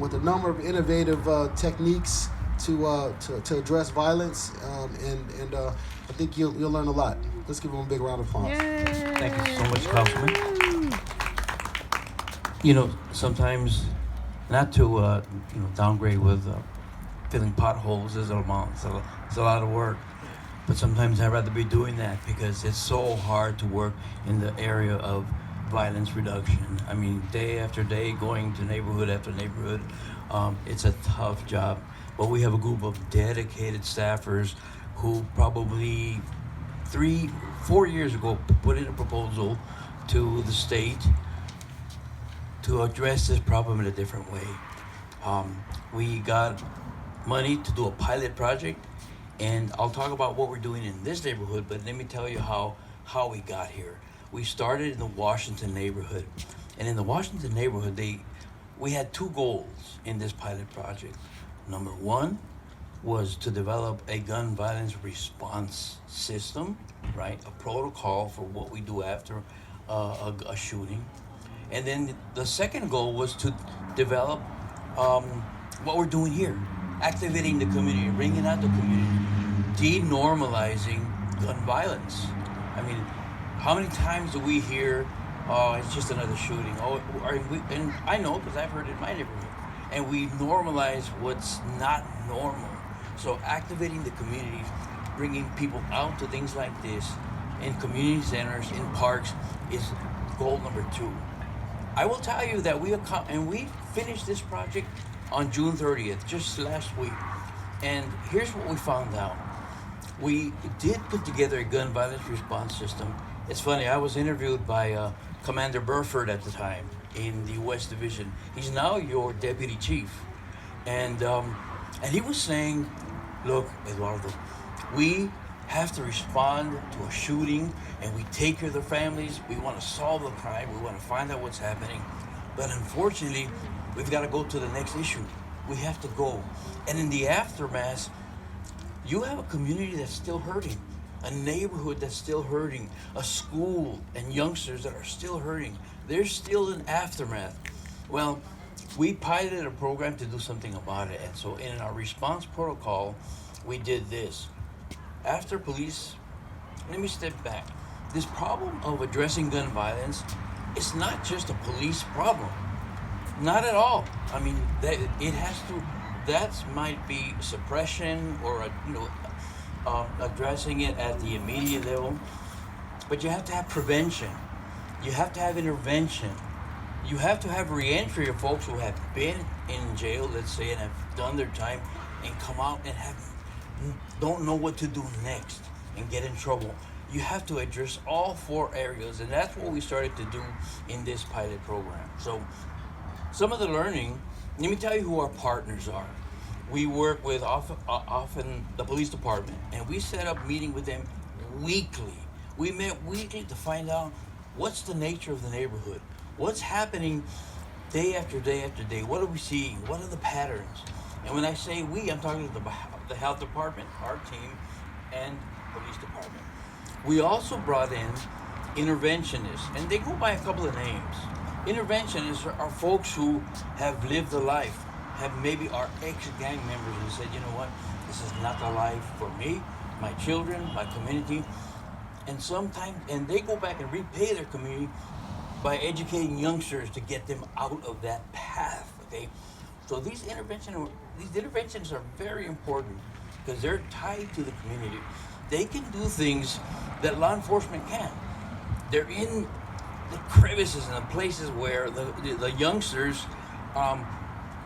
with a number of innovative techniques to address violence, and I think you'll learn a lot. Let's give him a big round of applause. Thank you so much, Councilman. Sometimes, not to downgrade with filling potholes is it's a lot of work. But sometimes I'd rather be doing that because it's so hard to work in the area of violence reduction. I mean, day after day, going to neighborhood after neighborhood, it's a tough job. But we have a group of dedicated staffers who probably 3-4 years ago put in a proposal to the state to address this problem in a different way. We got money to do a pilot project, and I'll talk about what we're doing in this neighborhood, but let me tell you how we got here. We started in the Washington neighborhood, and in the Washington neighborhood, we had 2 goals in this pilot project. Number 1 was to develop a gun violence response system, right? A protocol for what we do after a shooting. And then the second goal was to develop what we're doing here, activating the community, bringing out the community, denormalizing gun violence. I mean, how many times do we hear, oh, it's just another shooting? Oh, and I know because I've heard it in my neighborhood. And we normalize what's not normal. So activating the communities, bringing people out to things like this in community centers, in parks, is goal number 2. I will tell you that we finished this project on June 30th, just last week. And here's what we found out. We did put together a gun violence response system. It's funny, I was interviewed by Commander Burford at the time in the West Division. He's now your deputy chief. And he was saying, look, Eduardo, we have to respond to a shooting, and we take care of the families. We want to solve the crime. We want to find out what's happening. But unfortunately, we've got to go to the next issue. We have to go. And in the aftermath, you have a community that's still hurting, a neighborhood that's still hurting, a school and youngsters that are still hurting. There's still an aftermath. Well, we piloted a program to do something about it. And so in our response protocol, we did this. After police, let me step back. This problem of addressing gun violence is not just a police problem. Not at all. I mean, that might be suppression or addressing it at the immediate level. But you have to have prevention. You have to have intervention. You have to have reentry of folks who have been in jail, let's say, and have done their time and come out and don't know what to do next and get in trouble. You have to address all 4 areas, and that's what we started to do in this pilot program. So some of the learning, let me tell you who our partners are. We work with often the police department, and we set up meeting with them weekly. We met weekly to find out what's the nature of the neighborhood, what's happening day after day after day, what are we seeing, what are the patterns. And when I say we, I'm talking to the health department, our team, and police department. We also brought in interventionists, and they go by a couple of names. Interventionists are folks who have lived a life, have maybe are ex-gang members and said, you know what, this is not the life for me, my children, my community. And they go back and repay their community by educating youngsters to get them out of that path, okay? So these interventions are very important because they're tied to the community. They can do things that law enforcement can't. They're in the crevices and the places where the youngsters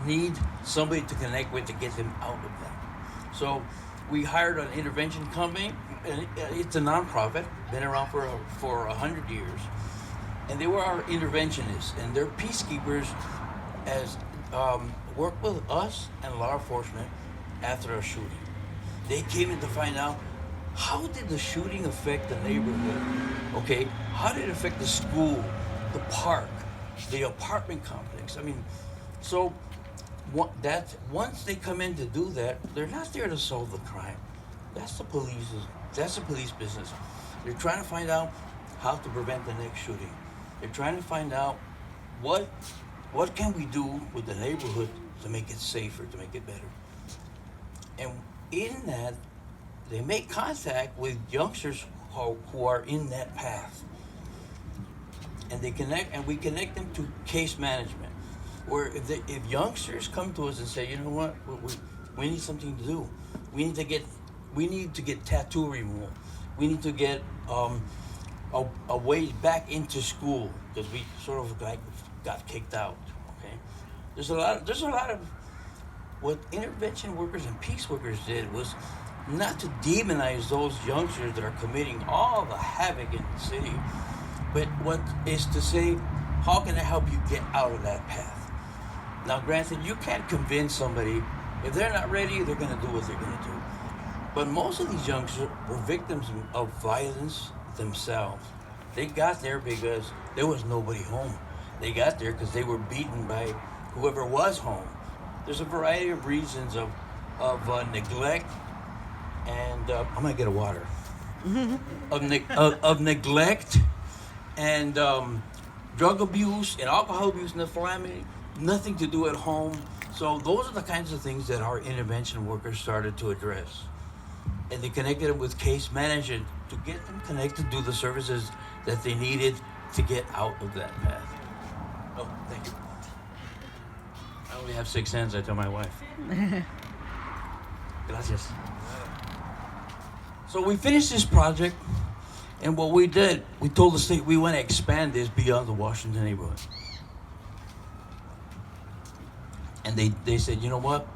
need somebody to connect with to get them out of that. So we hired an intervention company, and it's a nonprofit, been around for 100 years. And they were our interventionists, and they're peacekeepers as work with us and law enforcement after a shooting. They came in to find out, how did the shooting affect the neighborhood? Okay, how did it affect the school, the park, the apartment complex? I mean, so once they come in to do that, they're not there to solve the crime. That's the police business. They're trying to find out how to prevent the next shooting. They're trying to find out what can we do with the neighborhood to make it safer, to make it better. And in that, they make contact with youngsters who are in that path. And we connect them to case management. Where if youngsters come to us and say, you know what, we need something to do. We need to get tattoo removal. We need to get a way back into school because we sort of got kicked out. Okay, there's a lot of what intervention workers and peace workers did was not to demonize those youngsters that are committing all the havoc in the city, but what is to say, how can I help you get out of that path? Now, granted, you can't convince somebody. If they're not ready, they're going to do what they're going to do. But most of these youngsters were victims of violence themselves. They got there because there was nobody home. They got there because they were beaten by whoever was home. There's a variety of reasons of neglect and I'm going to get a water. of neglect and drug abuse and alcohol abuse in the family. Nothing to do at home. So those are the kinds of things that our intervention workers started to address. And they connected them with case management to get them connected to the services that they needed to get out of that path. Oh, thank you. I only have 6 cents, I tell my wife. Gracias. So we finished this project, and what we did, we told the state we want to expand this beyond the Washington neighborhood. And they said, you know what?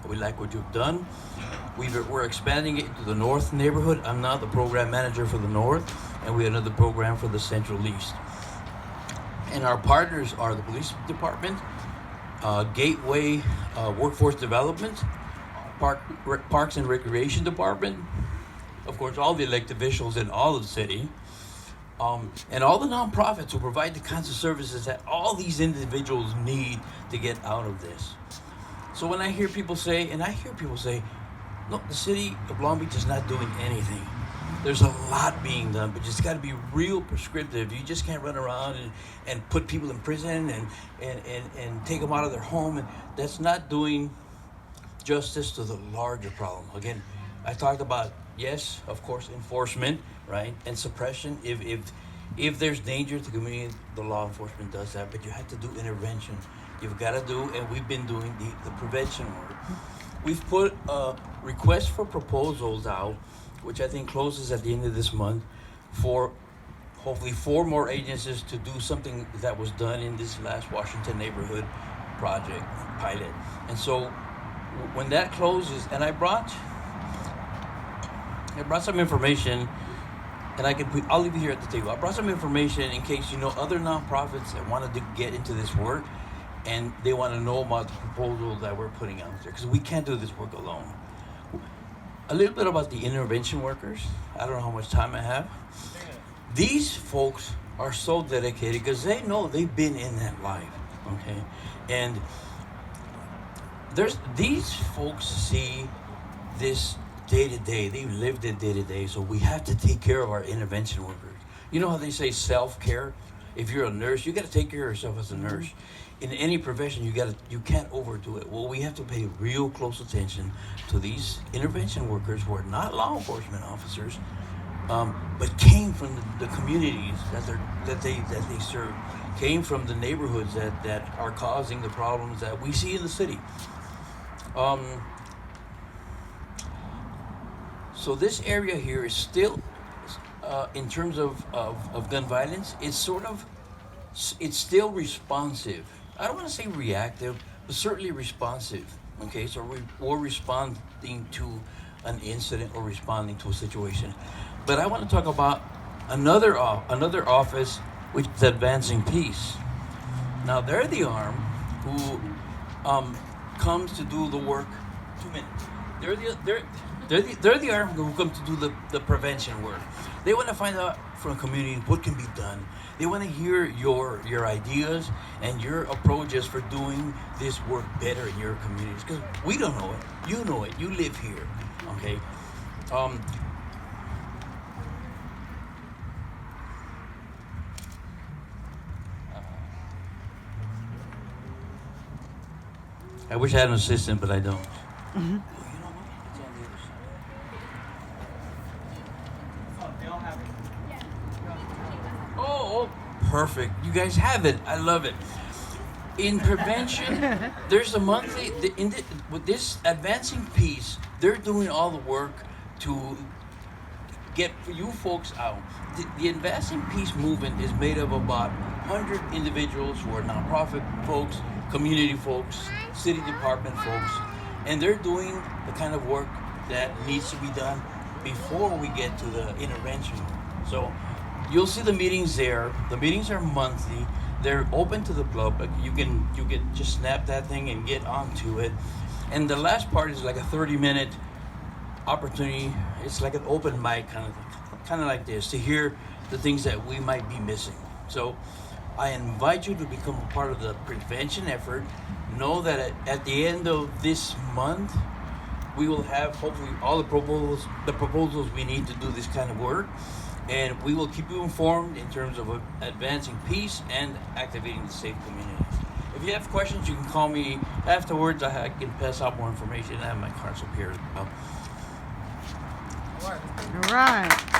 We like what you've done. We're expanding it into the North neighborhood. I'm now the program manager for the North, and we have another program for the Central East. And our partners are the Police Department, Gateway Workforce Development, Parks and Recreation Department, of course, all the elected officials in all of the city, and all the nonprofits who provide the kinds of services that all these individuals need to get out of this. So when I hear people say, no, the city of Long Beach is not doing anything. There's a lot being done, but you just got to be real prescriptive. You just can't run around and put people in prison and take them out of their home. And that's not doing justice to the larger problem. Again, I talked about, yes, of course, enforcement, right, and suppression. If there's danger to the community, the law enforcement does that, but you have to do intervention. You've got to do, and we've been doing the prevention work. We've put a request for proposals out, which I think closes at the end of this month, for hopefully 4 more agencies to do something that was done in this last Washington neighborhood project pilot. And so when that closes, and I brought some information, and I'll leave it here at the table. I brought some information in case you know other nonprofits that wanted to get into this work, and they want to know about the proposal that we're putting out there, because we can't do this work alone. A little bit about the intervention workers. I don't know how much time I have. These folks are so dedicated because they know they've been in that life, okay? And these folks see this day to day. They lived it day to day, so we have to take care of our intervention workers. You know how they say self-care? If you're a nurse, you got to take care of yourself as a nurse. In any profession, you can't overdo it. Well, we have to pay real close attention to these intervention workers who are not law enforcement officers, but came from the communities that they serve, came from the neighborhoods that are causing the problems that we see in the city. So this area here is still, in terms of gun violence, it's still responsive. I don't want to say reactive, but certainly responsive. Okay, so we're responding to an incident or responding to a situation. But I want to talk about another office, which is Advancing Peace. Now they're the arm who comes to do the work. 2 minutes. They're the arm who come to do the prevention work. They want to find out from a community what can be done. They want to hear your ideas and your approaches for doing this work better in your communities. Because we don't know it. You know it. You live here. Okay. I wish I had an assistant, but I don't. Oh, you know what? It's on the other side. Oh, perfect. You guys have it. I love it. In prevention, there's a monthly, with this advancing piece, they're doing all the work to get you folks out. The Advancing Peace movement is made of about 100 individuals who are nonprofit folks, community folks, city department folks, and they're doing the kind of work that needs to be done before we get to the intervention. So you'll see the meetings there. The meetings are monthly. They're open to the public. You can just snap that thing and get onto it. And the last part is like a 30-minute opportunity. It's like an open mic kind of like this, to hear the things that we might be missing. So I invite you to become a part of the prevention effort. Know that at the end of this month, we will have hopefully all the proposals we need to do this kind of work. And we will keep you informed in terms of advancing peace and activating the safe communities. If you have questions, you can call me afterwards. I can pass out more information. I have my cards up here as well. All right.